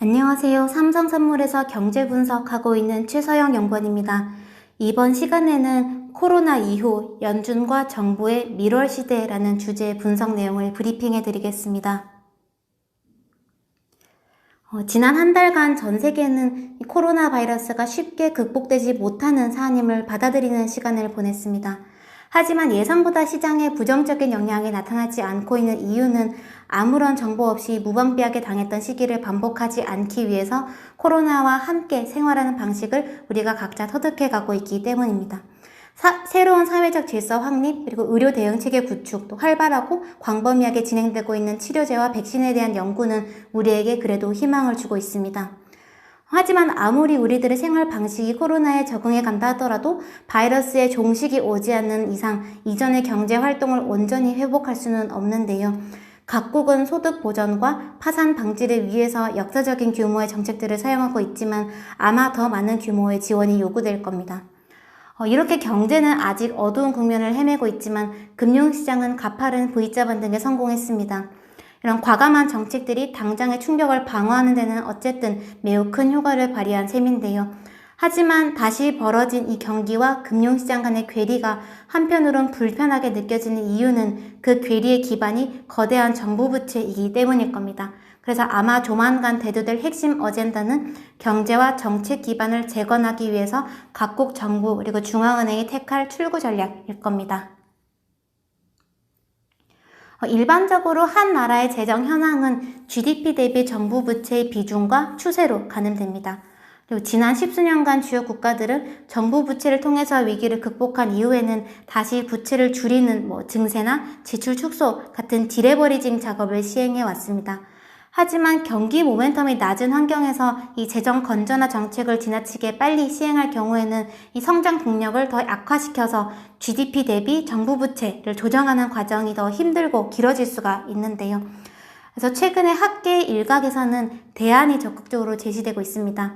안녕하세요. 삼성선물에서 경제 분석하고 있는 최서영 연구원입니다. 이번 시간에는 코로나 이후 연준과 정부의 밀월 시대라는 주제의 분석 내용을 브리핑해 드리겠습니다. 지난 한 달간 전 세계는 코로나 바이러스가 쉽게 극복되지 못하는 사안임을 받아들이는 시간을 보냈습니다. 하지만 예상보다 시장에 부정적인 영향이 나타나지 않고 있는 이유는 아무런 정보 없이 무방비하게 당했던 시기를 반복하지 않기 위해서 코로나와 함께 생활하는 방식을 우리가 각자 터득해 가고 있기 때문입니다. 새로운 사회적 질서 확립, 그리고 의료 대응체계 구축, 또 활발하고 광범위하게 진행되고 있는 치료제와 백신에 대한 연구는 우리에게 그래도 희망을 주고 있습니다. 하지만 아무리 우리들의 생활 방식이 코로나에 적응해 간다 하더라도 바이러스의 종식이 오지 않는 이상 이전의 경제 활동을 온전히 회복할 수는 없는데요. 각국은 소득 보전과 파산 방지를 위해서 역사적인 규모의 정책들을 사용하고 있지만 아마 더 많은 규모의 지원이 요구될 겁니다. 이렇게 경제는 아직 어두운 국면을 헤매고 있지만 금융시장은 가파른 V자 반등에 성공했습니다. 이런 과감한 정책들이 당장의 충격을 방어하는 데는 어쨌든 매우 큰 효과를 발휘한 셈인데요. 하지만 다시 벌어진 이 경기와 금융시장 간의 괴리가 한편으론 불편하게 느껴지는 이유는 그 괴리의 기반이 거대한 정부 부채이기 때문일 겁니다. 그래서 아마 조만간 대두될 핵심 어젠다는 경제와 정책 기반을 재건하기 위해서 각국 정부 그리고 중앙은행이 택할 출구 전략일 겁니다. 일반적으로 한 나라의 재정 현황은 GDP 대비 정부 부채의 비중과 추세로 가늠됩니다. 그리고 지난 십수년간 주요 국가들은 정부 부채를 통해서 위기를 극복한 이후에는 다시 부채를 줄이는 증세나 지출 축소 같은 디레버리징 작업을 시행해 왔습니다. 하지만 경기 모멘텀이 낮은 환경에서 이 재정 건전화 정책을 지나치게 빨리 시행할 경우에는 이 성장 동력을 더 악화시켜서 GDP 대비 정부 부채를 조정하는 과정이 더 힘들고 길어질 수가 있는데요. 그래서 최근에 학계 일각에서는 대안이 적극적으로 제시되고 있습니다.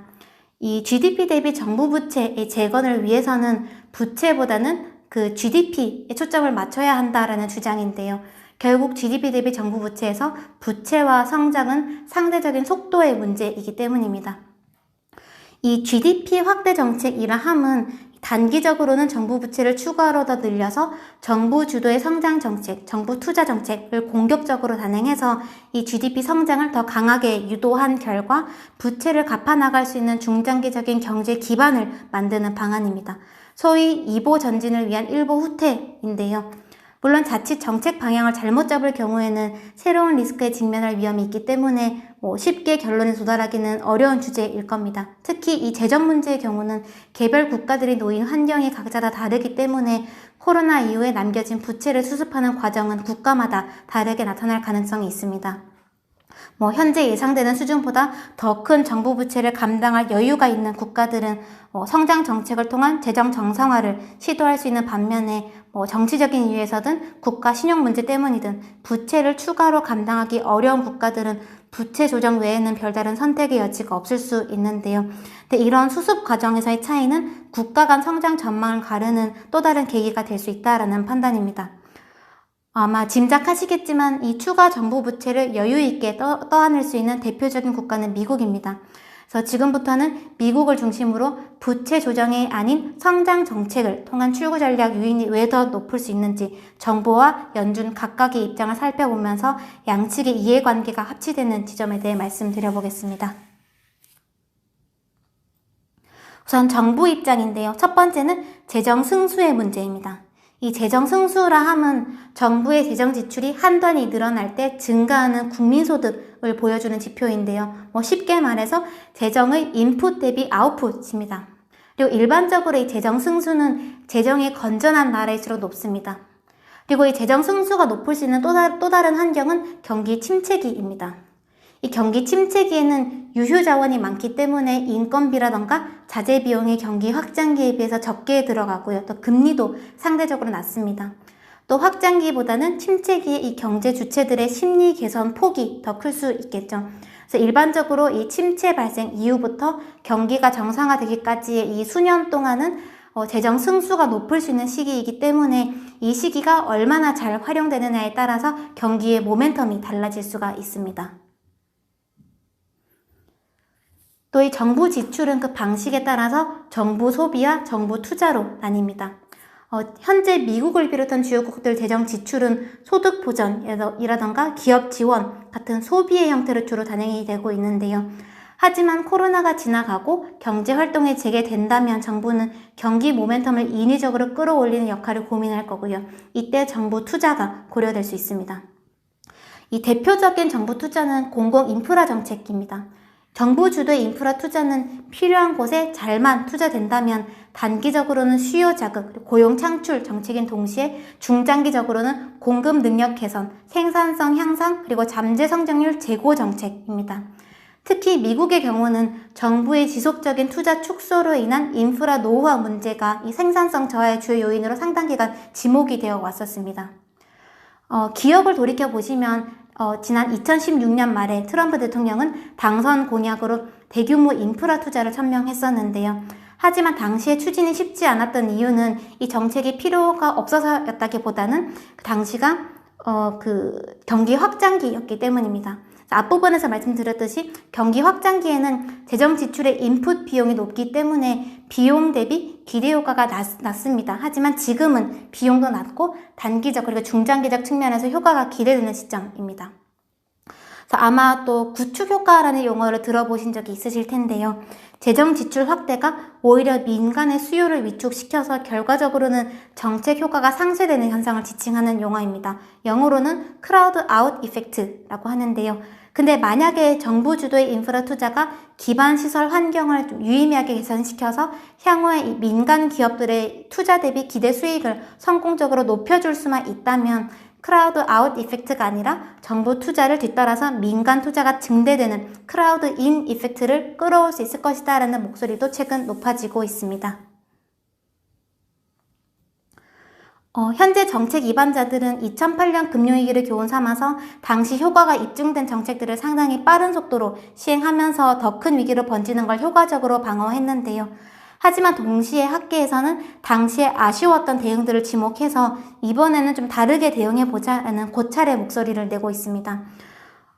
이 GDP 대비 정부 부채의 재건을 위해서는 부채보다는 그 GDP에 초점을 맞춰야 한다라는 주장인데요. 결국 GDP 대비 정부 부채에서 부채와 성장은 상대적인 속도의 문제이기 때문입니다. 이 GDP 확대 정책이라 함은 단기적으로는 정부 부채를 추가로 더 늘려서 정부 주도의 성장 정책, 정부 투자 정책을 공격적으로 단행해서 이 GDP 성장을 더 강하게 유도한 결과 부채를 갚아나갈 수 있는 중장기적인 경제 기반을 만드는 방안입니다. 소위 2보 전진을 위한 1보 후퇴인데요. 물론 자칫 정책 방향을 잘못 잡을 경우에는 새로운 리스크에 직면할 위험이 있기 때문에 쉽게 결론에 도달하기는 어려운 주제일 겁니다. 특히 이 재정 문제의 경우는 개별 국가들이 놓인 환경이 각자 다 다르기 때문에 코로나 이후에 남겨진 부채를 수습하는 과정은 국가마다 다르게 나타날 가능성이 있습니다. 현재 예상되는 수준보다 더 큰 정부 부채를 감당할 여유가 있는 국가들은 성장 정책을 통한 재정 정상화를 시도할 수 있는 반면에 정치적인 이유에서든 국가 신용 문제 때문이든 부채를 추가로 감당하기 어려운 국가들은 부채 조정 외에는 별다른 선택의 여지가 없을 수 있는데요. 근데 이런 수습 과정에서의 차이는 국가 간 성장 전망을 가르는 또 다른 계기가 될 수 있다라는 판단입니다. 아마 짐작하시겠지만 이 추가 정부 부채를 여유 있게 떠안을 수 있는 대표적인 국가는 미국입니다. 그래서 지금부터는 미국을 중심으로 부채 조정이 아닌 성장 정책을 통한 출구 전략 유인이 왜 더 높을 수 있는지 정부와 연준 각각의 입장을 살펴보면서 양측의 이해관계가 합치되는 지점에 대해 말씀드려보겠습니다. 우선 정부 입장인데요. 첫 번째는 재정 승수의 문제입니다. 이 재정 승수라 함은 정부의 재정 지출이 한단위 늘어날 때 증가하는 국민소득을 보여주는 지표인데요. 쉽게 말해서 재정의 인풋 대비 아웃풋입니다. 그리고 일반적으로 이 재정 승수는 재정이 건전한 나라일수록 높습니다. 그리고 이 재정 승수가 높을 수 있는 또 다른 환경은 경기 침체기입니다. 이 경기 침체기에는 유휴 자원이 많기 때문에 인건비라던가 자재 비용이 경기 확장기에 비해서 적게 들어가고요. 또 금리도 상대적으로 낮습니다. 또 확장기보다는 침체기에 이 경제 주체들의 심리 개선 폭이 더 클 수 있겠죠. 그래서 일반적으로 이 침체 발생 이후부터 경기가 정상화되기까지의 이 수년 동안은 재정 승수가 높을 수 있는 시기이기 때문에 이 시기가 얼마나 잘 활용되느냐에 따라서 경기의 모멘텀이 달라질 수가 있습니다. 또 이 정부 지출은 그 방식에 따라서 정부 소비와 정부 투자로 나뉩니다. 현재 미국을 비롯한 주요국들 재정 지출은 소득 보전이라던가 기업 지원 같은 소비의 형태로 주로 단행이 되고 있는데요. 하지만 코로나가 지나가고 경제 활동이 재개된다면 정부는 경기 모멘텀을 인위적으로 끌어올리는 역할을 고민할 거고요. 이때 정부 투자가 고려될 수 있습니다. 이 대표적인 정부 투자는 공공 인프라 정책입니다. 정부 주도의 인프라 투자는 필요한 곳에 잘만 투자된다면 단기적으로는 수요 자극, 고용 창출 정책인 동시에 중장기적으로는 공급 능력 개선, 생산성 향상, 그리고 잠재 성장률 제고 정책입니다. 특히 미국의 경우는 정부의 지속적인 투자 축소로 인한 인프라 노후화 문제가 이 생산성 저하의 주요 요인으로 상당 기간 지목이 되어 왔었습니다. 기억을 돌이켜보시면 지난 2016년 말에 트럼프 대통령은 당선 공약으로 대규모 인프라 투자를 천명했었는데요. 하지만 당시에 추진이 쉽지 않았던 이유는 이 정책이 필요가 없어서였다기보다는 당시가 경기 확장기였기 때문입니다. 앞부분에서 말씀드렸듯이 경기 확장기에는 재정 지출의 인풋 비용이 높기 때문에 비용 대비 기대 효과가 낮습니다. 하지만 지금은 비용도 낮고 단기적 그리고 중장기적 측면에서 효과가 기대되는 시점입니다. 그래서 아마 또 구축 효과라는 용어를 들어보신 적이 있으실 텐데요. 재정 지출 확대가 오히려 민간의 수요를 위축시켜서 결과적으로는 정책 효과가 상쇄되는 현상을 지칭하는 용어입니다. 영어로는 크라우드 아웃 이펙트라고 하는데요. 근데 만약에 정부 주도의 인프라 투자가 기반 시설 환경을 좀 유의미하게 개선시켜서 향후에 이 민간 기업들의 투자 대비 기대 수익을 성공적으로 높여줄 수만 있다면 크라우드 아웃 이펙트가 아니라 정부 투자를 뒤따라서 민간 투자가 증대되는 크라우드 인 이펙트를 끌어올 수 있을 것이다 라는 목소리도 최근 높아지고 있습니다. 현재 정책 입안자들은 2008년 금융위기를 교훈 삼아서 당시 효과가 입증된 정책들을 상당히 빠른 속도로 시행하면서 더 큰 위기로 번지는 걸 효과적으로 방어했는데요. 하지만 동시에 학계에서는 당시에 아쉬웠던 대응들을 지목해서 이번에는 좀 다르게 대응해보자라는 고찰의 목소리를 내고 있습니다.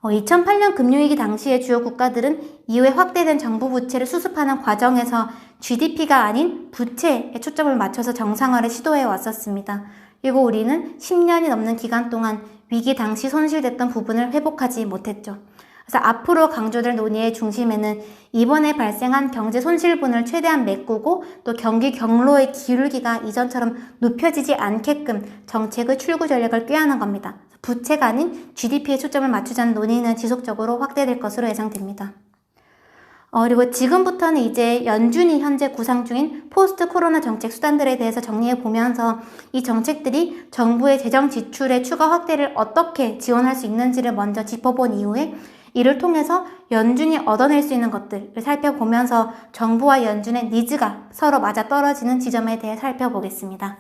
2008년 금융위기 당시의 주요 국가들은 이후에 확대된 정부 부채를 수습하는 과정에서 GDP가 아닌 부채에 초점을 맞춰서 정상화를 시도해 왔었습니다. 그리고 우리는 10년이 넘는 기간 동안 위기 당시 손실됐던 부분을 회복하지 못했죠. 그래서 앞으로 강조될 논의의 중심에는 이번에 발생한 경제 손실분을 최대한 메꾸고 또 경기 경로의 기울기가 이전처럼 눕혀지지 않게끔 정책의 출구 전략을 꾀하는 겁니다. 부채가 아닌 GDP에 초점을 맞추자는 논의는 지속적으로 확대될 것으로 예상됩니다. 그리고 지금부터는 이제 연준이 현재 구상 중인 포스트 코로나 정책 수단들에 대해서 정리해 보면서 이 정책들이 정부의 재정 지출의 추가 확대를 어떻게 지원할 수 있는지를 먼저 짚어본 이후에 이를 통해서 연준이 얻어낼 수 있는 것들을 살펴보면서 정부와 연준의 니즈가 서로 맞아떨어지는 지점에 대해 살펴보겠습니다.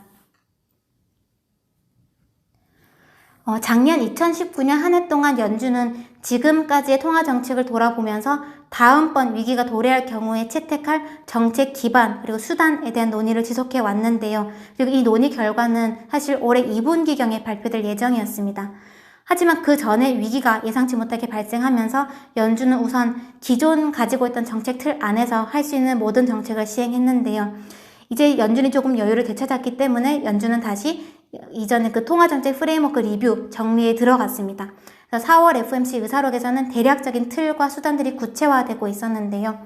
작년 2019년 한 해 동안 연준은 지금까지의 통화정책을 돌아보면서 다음번 위기가 도래할 경우에 채택할 정책 기반 그리고 수단에 대한 논의를 지속해 왔는데요. 그리고 이 논의 결과는 사실 올해 2분기경에 발표될 예정이었습니다. 하지만 그 전에 위기가 예상치 못하게 발생하면서 연준은 우선 기존 가지고 있던 정책 틀 안에서 할 수 있는 모든 정책을 시행했는데요. 이제 연준이 조금 여유를 되찾았기 때문에 연준은 다시 이전에 그 통화정책 프레임워크 리뷰 정리에 들어갔습니다. 그래서 4월 FOMC 의사록에서는 대략적인 틀과 수단들이 구체화되고 있었는데요.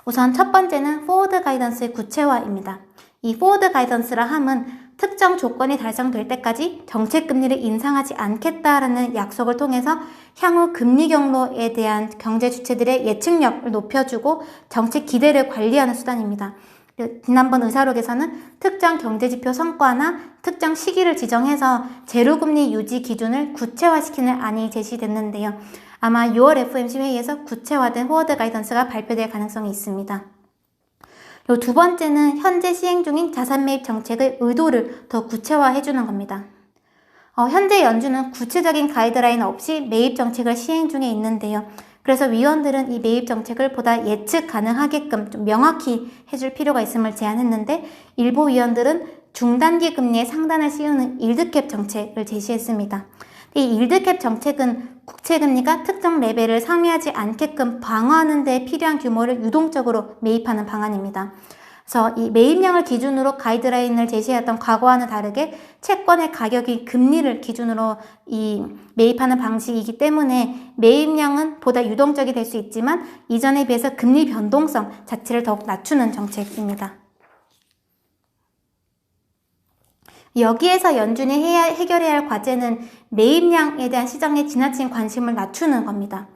우선 첫 번째는 포워드 가이던스의 구체화입니다. 이 포워드 가이던스라 함은 특정 조건이 달성될 때까지 정책 금리를 인상하지 않겠다라는 약속을 통해서 향후 금리 경로에 대한 경제 주체들의 예측력을 높여주고 정책 기대를 관리하는 수단입니다. 지난번 의사록에서는 특정 경제지표 성과나 특정 시기를 지정해서 제로금리 유지 기준을 구체화시키는 안이 제시됐는데요. 아마 6월 FOMC 회의에서 구체화된 포워드 가이던스가 발표될 가능성이 있습니다. 그리고 두 번째는 현재 시행 중인 자산 매입 정책의 의도를 더 구체화해주는 겁니다. 현재 연준은 구체적인 가이드라인 없이 매입 정책을 시행 중에 있는데요. 그래서 위원들은 이 매입 정책을 보다 예측 가능하게끔 좀 명확히 해줄 필요가 있음을 제안했는데 일부 위원들은 중단기 금리의 상단을 씌우는 일드캡 정책을 제시했습니다. 이 일드캡 정책은 국채금리가 특정 레벨을 상회하지 않게끔 방어하는 데 필요한 규모를 유동적으로 매입하는 방안입니다. 그래서 이 매입량을 기준으로 가이드라인을 제시했던 과거와는 다르게 채권의 가격이 금리를 기준으로 이 매입하는 방식이기 때문에 매입량은 보다 유동적이 될 수 있지만 이전에 비해서 금리 변동성 자체를 더욱 낮추는 정책입니다. 여기에서 연준이 해결해야 할 과제는 매입량에 대한 시장의 지나친 관심을 낮추는 겁니다.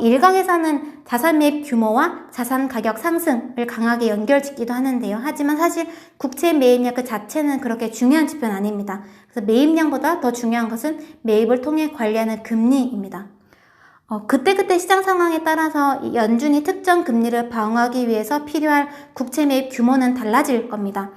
일각에서는 자산 매입 규모와 자산 가격 상승을 강하게 연결짓기도 하는데요. 하지만 사실 국채 매입량 그 자체는 그렇게 중요한 지표는 아닙니다. 그래서 매입량보다 더 중요한 것은 매입을 통해 관리하는 금리입니다. 그때그때 시장 상황에 따라서 연준이 특정 금리를 방어하기 위해서 필요할 국채 매입 규모는 달라질 겁니다.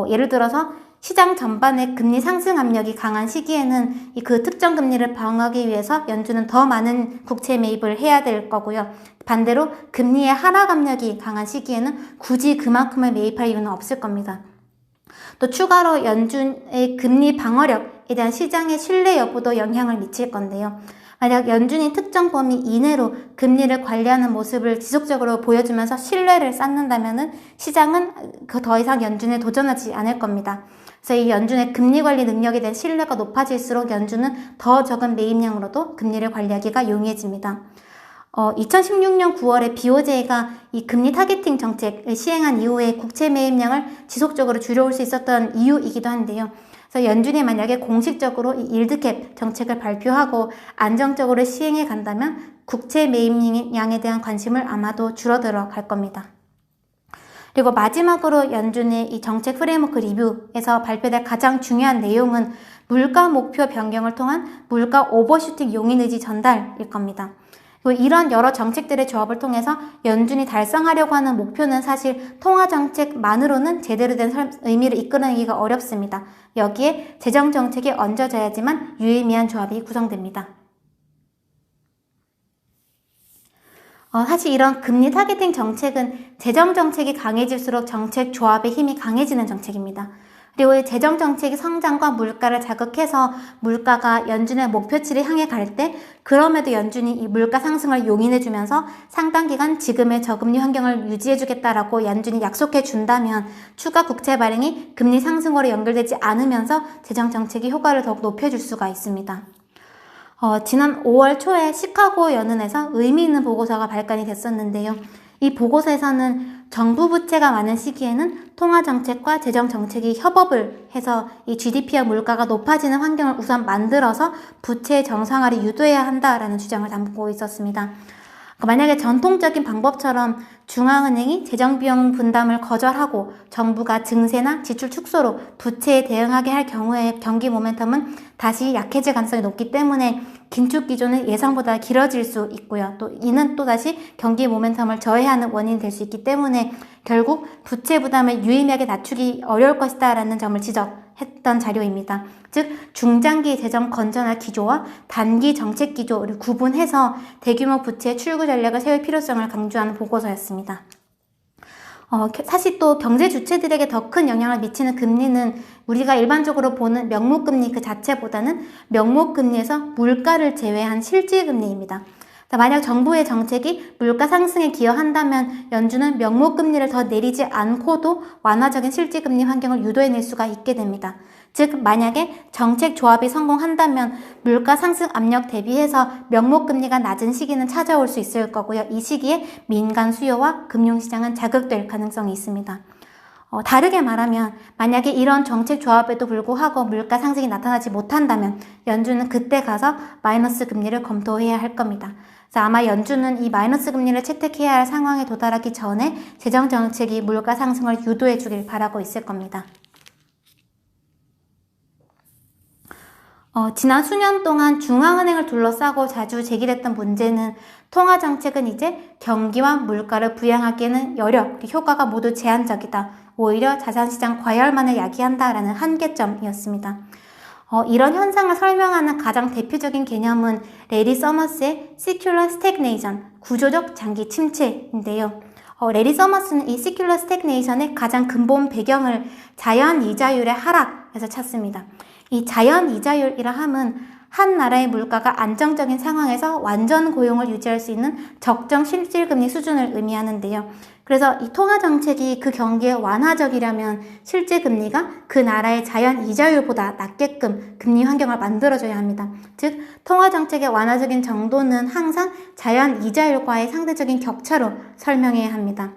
예를 들어서 시장 전반의 금리 상승 압력이 강한 시기에는 그 특정 금리를 방어하기 위해서 연준은 더 많은 국채 매입을 해야 될 거고요. 반대로 금리의 하락 압력이 강한 시기에는 굳이 그만큼을 매입할 이유는 없을 겁니다. 또 추가로 연준의 금리 방어력에 대한 시장의 신뢰 여부도 영향을 미칠 건데요. 만약 연준이 특정 범위 이내로 금리를 관리하는 모습을 지속적으로 보여주면서 신뢰를 쌓는다면 시장은 더 이상 연준에 도전하지 않을 겁니다. 그래서 이 연준의 금리 관리 능력에 대한 신뢰가 높아질수록 연준은 더 적은 매입량으로도 금리를 관리하기가 용이해집니다. 2016년 9월에 BOJ가 이 금리 타겟팅 정책을 시행한 이후에 국채 매입량을 지속적으로 줄여올 수 있었던 이유이기도 한데요. 그래서 연준이 만약에 공식적으로 이 일드캡 정책을 발표하고 안정적으로 시행해 간다면 국채 매입량에 대한 관심을 아마도 줄어들어 갈 겁니다. 그리고 마지막으로 연준의 이 정책 프레임워크 리뷰에서 발표될 가장 중요한 내용은 물가 목표 변경을 통한 물가 오버슈팅 용인 의지 전달일 겁니다. 그리고 이런 여러 정책들의 조합을 통해서 연준이 달성하려고 하는 목표는 사실 통화정책만으로는 제대로 된 의미를 이끌어내기가 어렵습니다. 여기에 재정정책이 얹어져야지만 유의미한 조합이 구성됩니다. 사실 이런 금리 타겟팅 정책은 재정정책이 강해질수록 정책 조합의 힘이 강해지는 정책입니다. 그리고 이 재정정책이 성장과 물가를 자극해서 물가가 연준의 목표치를 향해 갈 때 그럼에도 연준이 이 물가 상승을 용인해주면서 상당 기간 지금의 저금리 환경을 유지해주겠다라고 연준이 약속해준다면 추가 국채 발행이 금리 상승으로 연결되지 않으면서 재정정책이 효과를 더욱 높여줄 수가 있습니다. 지난 5월 초에 시카고 연은에서 의미 있는 보고서가 발간이 됐었는데요. 이 보고서에서는 정부 부채가 많은 시기에는 통화정책과 재정정책이 협업을 해서 이 GDP와 물가가 높아지는 환경을 우선 만들어서 부채 정상화를 유도해야 한다라는 주장을 담고 있었습니다. 만약에 전통적인 방법처럼 중앙은행이 재정비용 분담을 거절하고 정부가 증세나 지출 축소로 부채에 대응하게 할 경우에 경기 모멘텀은 다시 약해질 가능성이 높기 때문에 긴축 기조는 예상보다 길어질 수 있고요. 또 이는 또다시 경기 모멘텀을 저해하는 원인이 될 수 있기 때문에 결국 부채 부담을 유의미하게 낮추기 어려울 것이다 라는 점을 지적했던 자료입니다. 즉 중장기 재정 건전화 기조와 단기 정책 기조를 구분해서 대규모 부채 출구 전략을 세울 필요성을 강조하는 보고서였습니다. 사실 또 경제 주체들에게 더 큰 영향을 미치는 금리는 우리가 일반적으로 보는 명목금리 그 자체보다는 명목금리에서 물가를 제외한 실질금리입니다. 만약 정부의 정책이 물가 상승에 기여한다면 연준은 명목금리를 더 내리지 않고도 완화적인 실질금리 환경을 유도해낼 수가 있게 됩니다. 즉 만약에 정책 조합이 성공한다면 물가 상승 압력 대비해서 명목금리가 낮은 시기는 찾아올 수 있을 거고요. 이 시기에 민간 수요와 금융시장은 자극될 가능성이 있습니다. 다르게 말하면 만약에 이런 정책 조합에도 불구하고 물가 상승이 나타나지 못한다면 연준은 그때 가서 마이너스 금리를 검토해야 할 겁니다. 그래서 아마 연준은 이 마이너스 금리를 채택해야 할 상황에 도달하기 전에 재정정책이 물가 상승을 유도해 주길 바라고 있을 겁니다. 지난 수년 동안 중앙은행을 둘러싸고 자주 제기됐던 문제는 통화정책은 이제 경기와 물가를 부양하기에는 여력, 효과가 모두 제한적이다. 오히려 자산시장 과열만을 야기한다라는 한계점이었습니다. 이런 현상을 설명하는 가장 대표적인 개념은 레리 서머스의 Secular Stagnation, 구조적 장기 침체인데요. 레리 서머스는 이 Secular Stagnation의 가장 근본 배경을 자연 이자율의 하락에서 찾습니다. 이 자연 이자율이라 함은 한 나라의 물가가 안정적인 상황에서 완전 고용을 유지할 수 있는 적정 실질금리 수준을 의미하는데요. 그래서 이 통화정책이 그 경기에 완화적이려면 실질금리가 그 나라의 자연 이자율보다 낮게끔 금리 환경을 만들어줘야 합니다. 즉, 통화정책의 완화적인 정도는 항상 자연 이자율과의 상대적인 격차로 설명해야 합니다.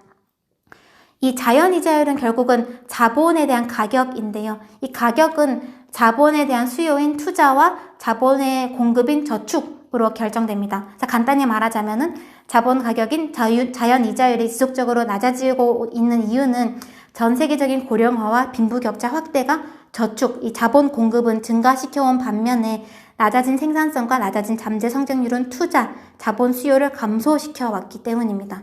이 자연 이자율은 결국은 자본에 대한 가격인데요. 이 가격은 자본에 대한 수요인 투자와 자본의 공급인 저축으로 결정됩니다. 자, 간단히 말하자면은 자본 가격인 자연 이자율이 지속적으로 낮아지고 있는 이유는 전 세계적인 고령화와 빈부격차 확대가 저축, 이 자본 공급은 증가시켜온 반면에 낮아진 생산성과 낮아진 잠재 성장률은 투자, 자본 수요를 감소시켜 왔기 때문입니다.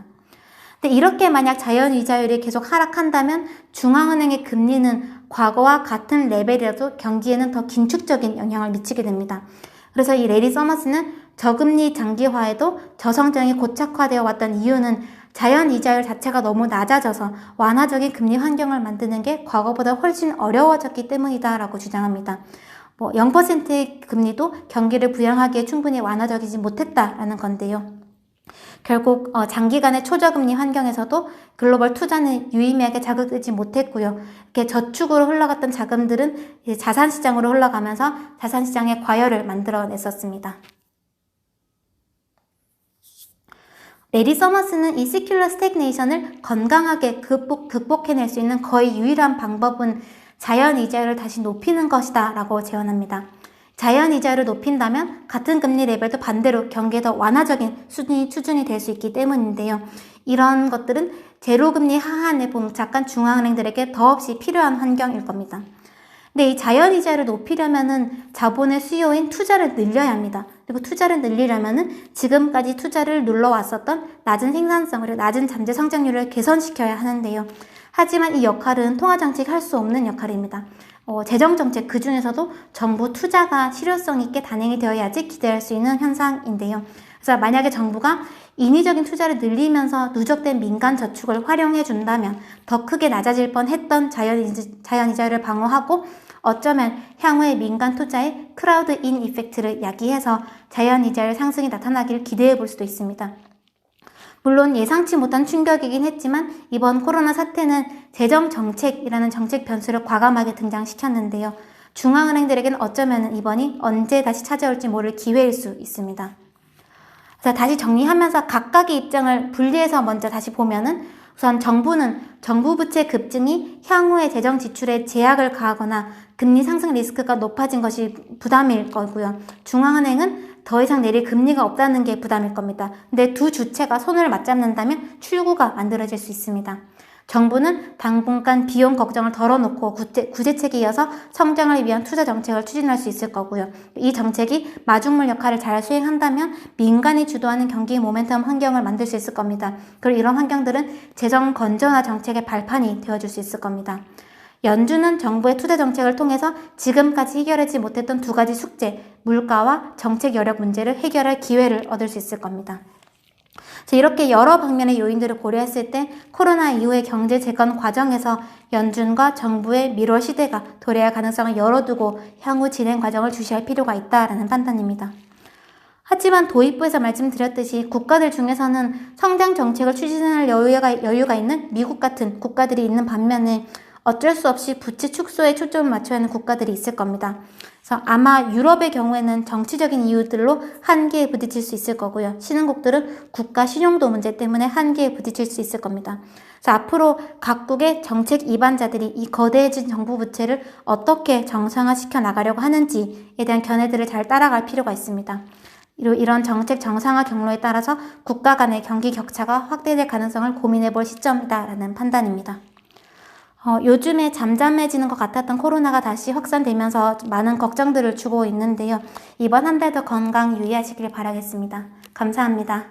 근데 이렇게 만약 자연 이자율이 계속 하락한다면 중앙은행의 금리는 과거와 같은 레벨이라도 경기에는 더 긴축적인 영향을 미치게 됩니다. 그래서 이 레리 서머스는 저금리 장기화에도 저성장이 고착화되어 왔던 이유는 자연 이자율 자체가 너무 낮아져서 완화적인 금리 환경을 만드는 게 과거보다 훨씬 어려워졌기 때문이다라고 주장합니다. 0%의 금리도 경기를 부양하기에 충분히 완화적이지 못했다라는 건데요. 결국 장기간의 초저금리 환경에서도 글로벌 투자는 유의미하게 자극되지 못했고요. 이렇게 저축으로 흘러갔던 자금들은 이제 자산시장으로 흘러가면서 자산시장의 과열을 만들어냈었습니다. 레리 서머스는 이 시큘러 스태그네이션을 건강하게 극복해낼 수 있는 거의 유일한 방법은 자연 이자율을 다시 높이는 것이다 라고 제언합니다. 자연 이자율을 높인다면 같은 금리 레벨도 반대로 경기에 더 완화적인 수준이 될 수 있기 때문인데요. 이런 것들은 제로금리 하한에 봉착한 중앙은행들에게 더없이 필요한 환경일 겁니다. 근데 이 자연 이자율을 높이려면은 자본의 수요인 투자를 늘려야 합니다. 그리고 투자를 늘리려면은 지금까지 투자를 눌러왔었던 낮은 생산성 그리고 낮은 잠재 성장률을 개선시켜야 하는데요. 하지만 이 역할은 통화정책이 할 수 없는 역할입니다. 재정정책 그 중에서도 정부 투자가 실효성 있게 단행이 되어야지 기대할 수 있는 현상인데요. 그래서 만약에 정부가 인위적인 투자를 늘리면서 누적된 민간 저축을 활용해 준다면 더 크게 낮아질 뻔했던 자연 이자율을 방어하고 어쩌면 향후에 민간 투자의 크라우드 인 이펙트를 야기해서 자연 이자율 상승이 나타나기를 기대해 볼 수도 있습니다. 물론 예상치 못한 충격이긴 했지만 이번 코로나 사태는 재정정책이라는 정책 변수를 과감하게 등장시켰는데요. 중앙은행들에게는 어쩌면 이번이 언제 다시 찾아올지 모를 기회일 수 있습니다. 자, 다시 정리하면서 각각의 입장을 분리해서 먼저 다시 보면은 우선 정부는 정부 부채 급증이 향후의 재정 지출에 제약을 가하거나 금리 상승 리스크가 높아진 것이 부담일 거고요. 중앙은행은 더 이상 내릴 금리가 없다는 게 부담일 겁니다. 근데 두 주체가 손을 맞잡는다면 출구가 만들어질 수 있습니다. 정부는 당분간 비용 걱정을 덜어놓고 구제책에 이어서 성장을 위한 투자 정책을 추진할 수 있을 거고요. 이 정책이 마중물 역할을 잘 수행한다면 민간이 주도하는 경기 모멘텀 환경을 만들 수 있을 겁니다. 그리고 이런 환경들은 재정 건전화 정책의 발판이 되어줄 수 있을 겁니다. 연준은 정부의 투자 정책을 통해서 지금까지 해결하지 못했던 두 가지 숙제, 물가와 정책 여력 문제를 해결할 기회를 얻을 수 있을 겁니다. 이렇게 여러 방면의 요인들을 고려했을 때 코로나 이후의 경제 재건 과정에서 연준과 정부의 밀월 시대가 도래할 가능성을 열어두고 향후 진행 과정을 주시할 필요가 있다라는 판단입니다. 하지만 도입부에서 말씀드렸듯이 국가들 중에서는 성장 정책을 추진할 여유가 있는 미국 같은 국가들이 있는 반면에 어쩔 수 없이 부채 축소에 초점을 맞춰야 하는 국가들이 있을 겁니다. 그래서 아마 유럽의 경우에는 정치적인 이유들로 한계에 부딪힐 수 있을 거고요. 신흥국들은 국가 신용도 문제 때문에 한계에 부딪힐 수 있을 겁니다. 그래서 앞으로 각국의 정책 이반자들이 이 거대해진 정부 부채를 어떻게 정상화시켜 나가려고 하는지에 대한 견해들을 잘 따라갈 필요가 있습니다. 이런 정책 정상화 경로에 따라서 국가 간의 경기 격차가 확대될 가능성을 고민해 볼 시점이다라는 판단입니다. 요즘에 잠잠해지는 것 같았던 코로나가 다시 확산되면서 많은 걱정들을 주고 있는데요. 이번 한 달도 건강 유의하시길 바라겠습니다. 감사합니다.